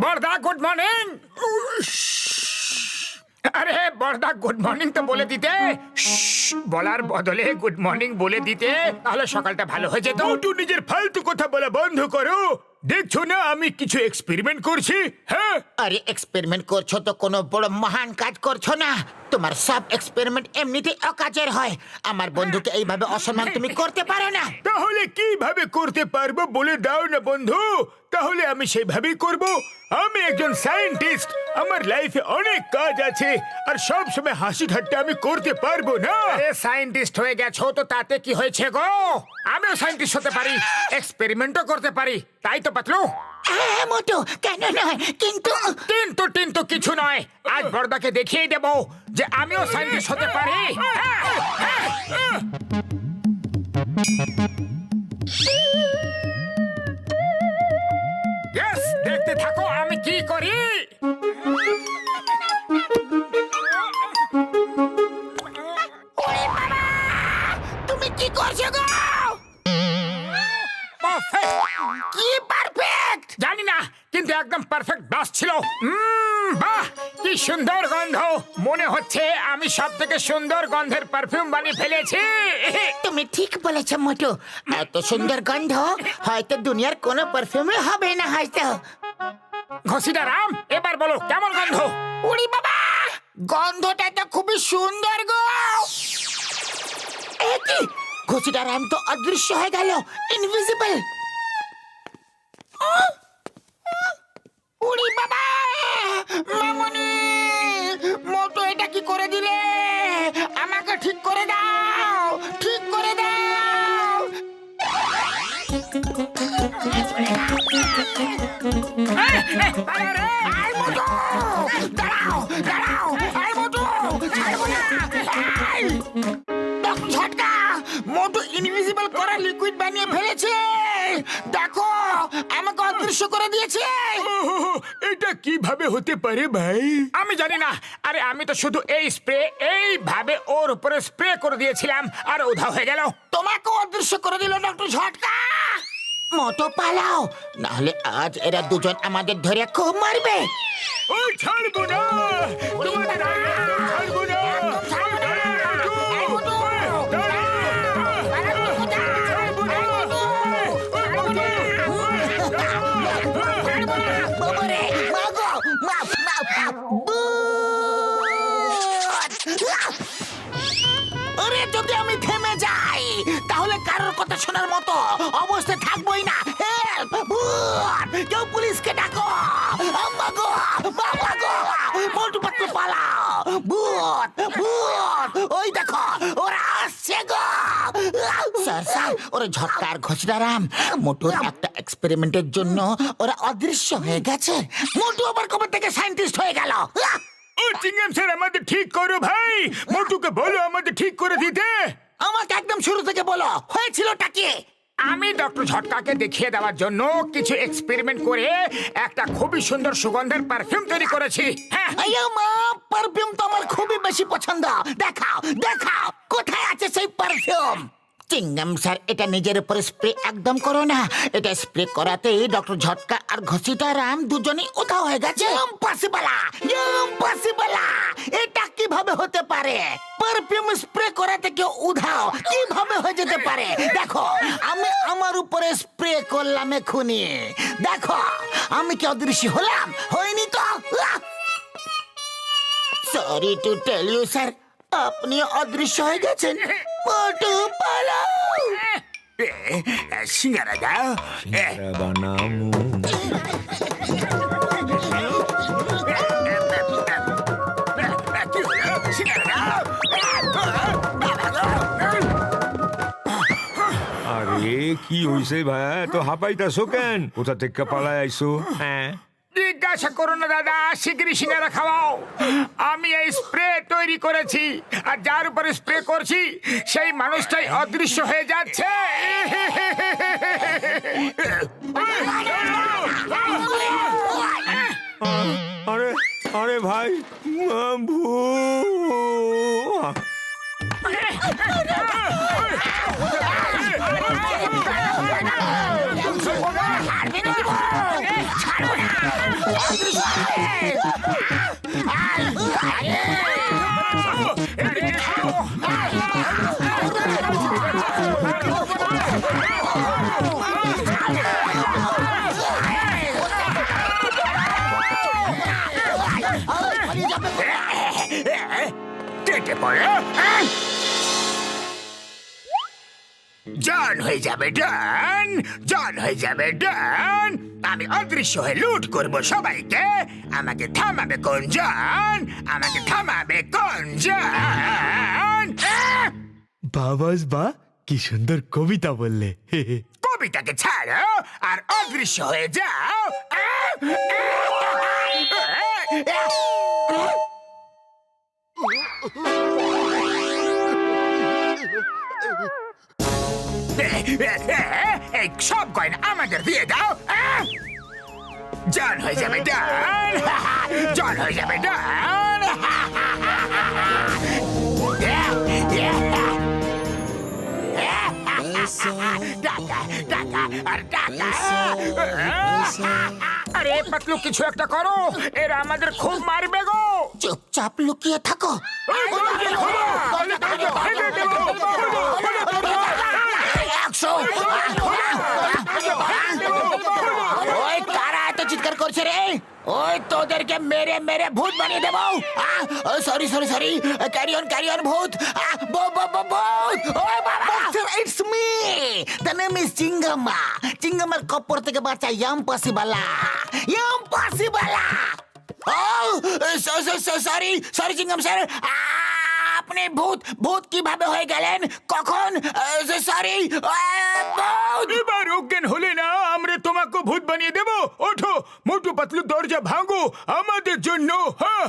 বড়দা good morning. আরে বড়দা good morning তো বলে দিতে, বলার বদলে গুড মর্নিং বলে দিতে, তাহলে সকালটা ভালো হয়ে যেত। একটু নিজের ফালতু কথা বলা বন্ধ করো। দেখছো না আমি কিছু এক্সপেরিমেন্ট করছি? হ্যাঁ, আরে এক্সপেরিমেন্ট করছো তো কোনো বড় মহান কাজ করছো না। তোমার সব এক্সপেরিমেন্ট এমনিতেই অকাজের হয়। আমার বন্ধুকে এইভাবে অসম্মান তুমি করতে পারো না। তাহলে কিভাবে করতে পারবো বলে দাও না বন্ধু, তাহলে আমি সেইভাবেই করব। আমি একজন সায়েন্টিস্ট, আমার লাইফে অনেক কাজ আছে, আর সব সময় হাসি ঠাট্টা আমি করতে পারবো না। আরে সায়েন্টিস্ট হয়ে গেছো তো তাতে কি হয়েছে গো? আমিও সায়েন্টিস্ট হতে পারি, এক্সপেরিমেন্টও করতে পারি, তাই তো পাতলু। হ্যাঁ মোটু, কেন নয়, কিন্তু কিন্তু কিন্তু কিছু নয়, আজ বড়দাকে দেখিয়ে দেব যে আমিও সায়েন্টিস্ট হতে পারি। ইয়েস, দেখতে থাকো আমি কি করি। তুমি কি করছো গো? পারফেক্ট। কি পারফেক্ট? জানি না, কিন্তু একদম পারফেক্ট ব্লাস ছিল। বাহ, কি সুন্দর গন্ধ! মনে হচ্ছে আমি সব থেকে সুন্দর গন্ধের পারফিউম বানিয়ে ফেলেছি। তুমি ঠিক বলেছো মোটু, এত সুন্দর গন্ধ হয়তো দুনিয়ার কোনো পারফিউমে হবে না হয়তো। ঘসিটা রাম, এবার বলো কেমন গন্ধ? উড়ি বাবা, গন্ধটা তো খুবই সুন্দর গো। কি ঘুষিটা রাম তো অদৃশ্য হয়ে গেল, ইনভিজিবল। উড়ি বাবা, মামনি মোটু এটা কি করে দিলে? আমাকে ঠিক করে দাও, ঠিক করে দাও। আয় মোটু, দাঁড়াও দাঁড়াও, আয় মোটু, ছাড়বো না। আয়! ডক্টর ঝটকা, মোটু ইনভিজিবল করা লিকুইড বানিয়ে ফেলেছে। দেখো, আমাকে অদৃশ্য করে দিয়েছে। এটা কিভাবে হতে পারে ভাই? আমি জানি না। আরে আমি তো শুধু এই স্প্রে এইভাবে ওর উপরে স্প্রে করে দিয়েছিলাম আর উধাও হয়ে গেল। তোমাকে অদৃশ্য করে দিল ডক্টর ঝটকা। মোটো পালাও, নাহলে আজ এরা দুজন আমাদের ধরে খুব মারবে। ওই ছাড়বো না, তোমাদের একদম ছাড়বো না। যদি আমি থেমে যাই তাহলে কারোর কথা শোনার মতো অবস্থায় থাকবোই না। হেল্প! কেউ পুলিশকে ডাকো। আম্মা গো, বাবা গো, মোটু পাতলু পালাও। ভূত, ভূত, ওই দেখো ওরা আসছে গো। স্যার স্যার, ওরা ঝটকা আর ঘোষদারাম মোটুর একটা এক্সপেরিমেন্টের জন্য ওরা অদৃশ্য হয়ে গেছে। মোটু আবার কবে থেকে সায়েন্টিস্ট হয়ে গেল? ও চিংগাম স্যার, আমাদের ঠিক করো ভাই। মোটুকে বলো আমাদের ঠিক করে দিতে। আমাকে একদম শুরু থেকে বলো, হয়েছিলটা কি? আমি ডক্টর ঝটকাকে দেখিয়ে দেওয়ার জন্য কিছু এক্সপেরিমেন্ট করে একটা খুবই সুন্দর সুগন্ধের পারফিউম তৈরি করেছি। হ্যাঁ, আইয়া মা, পারফিউম তো আমার খুবই বেশি পছন্দ। দেখাও দেখাও, কোথায় আছে সেই পারফিউম? চিংগাম স্যার, এটা নিজের উপরে স্প্রে একদম করো না। এটা স্প্রে করাতেই ডক্টর ঝটকা আর ঘসিটা রাম দুজনেই উধাও হয়ে গেছে। Impossible, impossible! এটা কিভাবে হতে পারে? পারফিউম স্প্রে করাতে কেউ উধাও কিভাবে হয়ে যেতে পারে? দেখো, আমি আমার উপরে স্প্রে করলাম এখুনি। দেখো, আমি কি অদৃশ্য হলাম? হয়নি তো। Sorry to tell you sir, আপনি অদৃশ্য হয়ে গেছেন। মোটু পালাও। সিঙ্গারা দাও। বানামু কি হলো? সিঙ্গারা দাও। আরে কি হইছে ভাই, তো হাঁপাইতাছো কেন? কোথা থেকে পালাই আইছো? হ্যাঁ, জিজ্ঞাসা করো না দাদা, শিগগিরই সিঙ্গারা খাওয়াও। আমি এই স্প্রে তৈরি করেছি, আর যার উপরে স্প্রে করছি সেই মানুষটাই অদৃশ্য হয়ে যাচ্ছে। আরে আরে ভাই, ছাড়ো না। কেটে পড়ে জান হয়ে যাবে ডান, জান হয়ে যাবে ডান। আমি অদৃশ্য হয়ে লুট করব সবাইকে। আমাকে থামাবে কোন জান? আমাকে থামাবে কোন জান? বাবাস বা কি সুন্দর কবিতা বললে কবিতাকে ছাড়ো আর অদৃশ্য হয়ে যাও। এই সব গয়না আমাদের দিয়ে দাও। জান হয়ে যাবে ডান, জান হয়ে যাবে ডান। টাকা টাকা আর টাকা। আরে পাতলু কিছু একটা করো, এরা আমাদের খুব মারবে গো। চুপচাপ লুকিয়ে থাকো। ওই কারা এত চিৎকার করছে রে? ওই তোদেরকে মেরে মেরে ভূত বানিয়ে দেবো। Sorry sorry sorry, carry on ভূত। ভূত, ওই বাবা, it's me, the name is Chingama. চিঙ্গামার কপর থেকে বাঁচা ইম্পসিবলা। সরি সরি চিঙ্গাম স্যার, আপনি ভূত ভূত কিভাবে হয়ে গেলেন? কখন? সরি। এবার অজ্ঞান হলে না আমরা তোমাকে ভূত বানিয়ে দেব। ওঠো মোটু পাতলু, দরজা ভাঙো আমাদের জন্য। হ্যাঁ,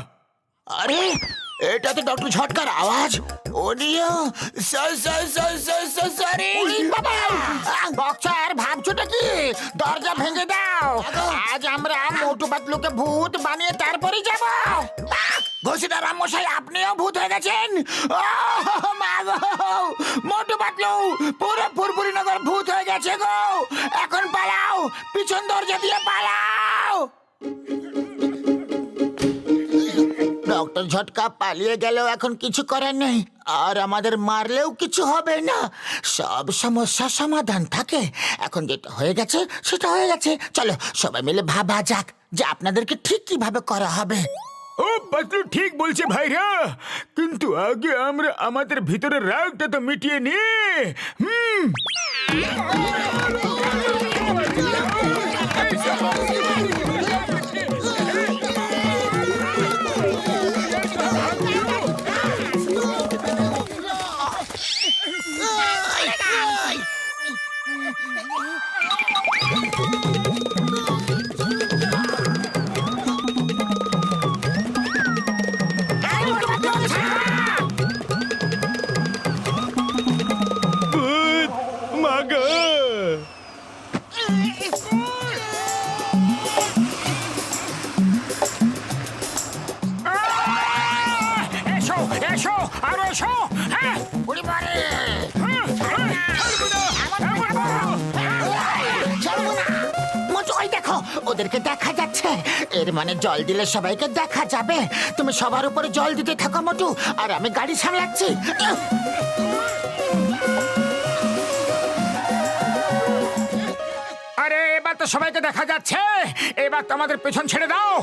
আরে এটা তো ডক্টর ঝটকার আওয়াজ। ওডিও সরি বাবা। বক্সার ভাবছোটা কি? দরজা ভেঙে দাও। আজ আমরা মোটু পাতলুকে ভূত বানিয়ে তারপরেই যাব। ঘোষিতা রামমশাই, আপনিও ভূত হয়ে গেছেন। মা গো, মোটু পাতলু পুরো ফুরফুরি নগর ভূত হয়ে গেছে গো। এখন পালাও, পিছন দরজা দিয়ে পালাও। ডক্টর ঝটকা পালিয়ে গেলেও এখন কিছু করার নেই, আর আমাদের মারলেও কিছু হবে না। সব সমস্যার সমাধান থাকে। এখন যেটা হয়ে গেছে সেটা হয়ে গেছে। চলো সবাই মিলে ভাবা যাক যে আপনাদেরকে ঠিক কিভাবে করা হবে। ও পাতলু ঠিক বলছে ভাইরা, কিন্তু আগে আমরা আমাদের ভিতরের রাগটা তো মিটিয়ে নি। এসো এসো আর এসো। হ্যাঁ ওই দেখো, ওদেরকে দেখা যাচ্ছে। এর মানে জল দিলে সবাইকে দেখা যাবে। তুমি সবার উপরে জল দিতে থাকো মোটু, আর আমি গাড়ি সামলাচ্ছি। আরে এবার তো সবাইকে দেখা যাচ্ছে, এবার তো আমাদের পেছন ছেড়ে দাও।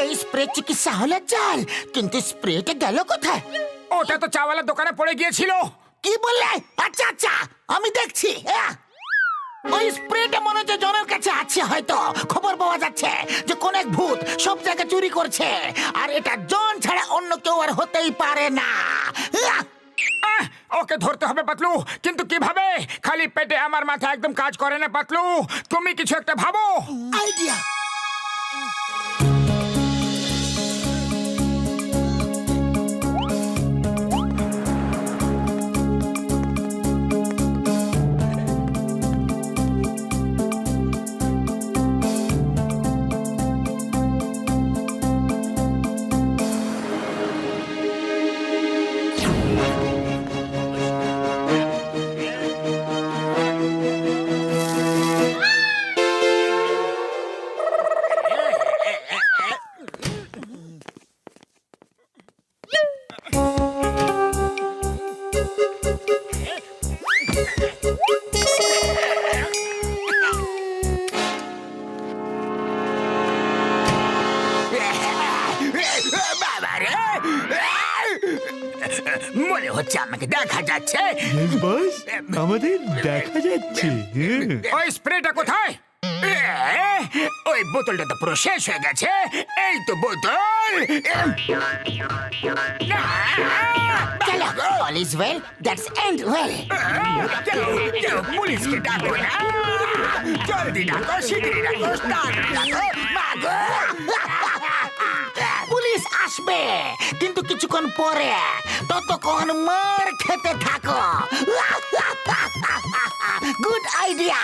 এই স্প্রে চিকিৎসা হলে চাল, কিন্তু স্প্রেটা গেল কোথায়? ওটা তো চাওয়ালার দোকানে পড়ে গিয়েছিল। কি বললে? আচ্ছা আচ্ছা, আমি দেখছি। ওই স্প্রেটা মনে হচ্ছে জনের কাছে আছে। হয়তো খবর পাওয়া যাচ্ছে যে কোন এক ভূত সব জায়গায় চুরি করছে, আর এটা জন ছাড়া অন্য কেউ আর হতেই পারে না। ওকে ধরতে হবে পাতলু, কিন্তু কিভাবে? খালি পেটে আমার মাথা একদম কাজ করে না পাতলু। তুমি কিছু একটা ভাবো। আইডিয়া। বাবারে! মনে হচ্ছে আমাকে দেখা যাচ্ছে। বস আমাদের দেখা যাচ্ছে। ওই স্প্রেটা কোথায়? ওই বোতলটা তো পুরো শেষ হয়ে গেছে। এই তো বোতল। চলো, all is well, that's end well. কেউ পুলিশকে ডাকো না। জলদি ডাকো, শিগগিরই ডাকো, তাড়াতাড়ি ডাকো, মাগো। পুলিশ আসবে কিন্তু কিছুক্ষণ পরে, ততক্ষণ মার খেতে থাকো। Good idea.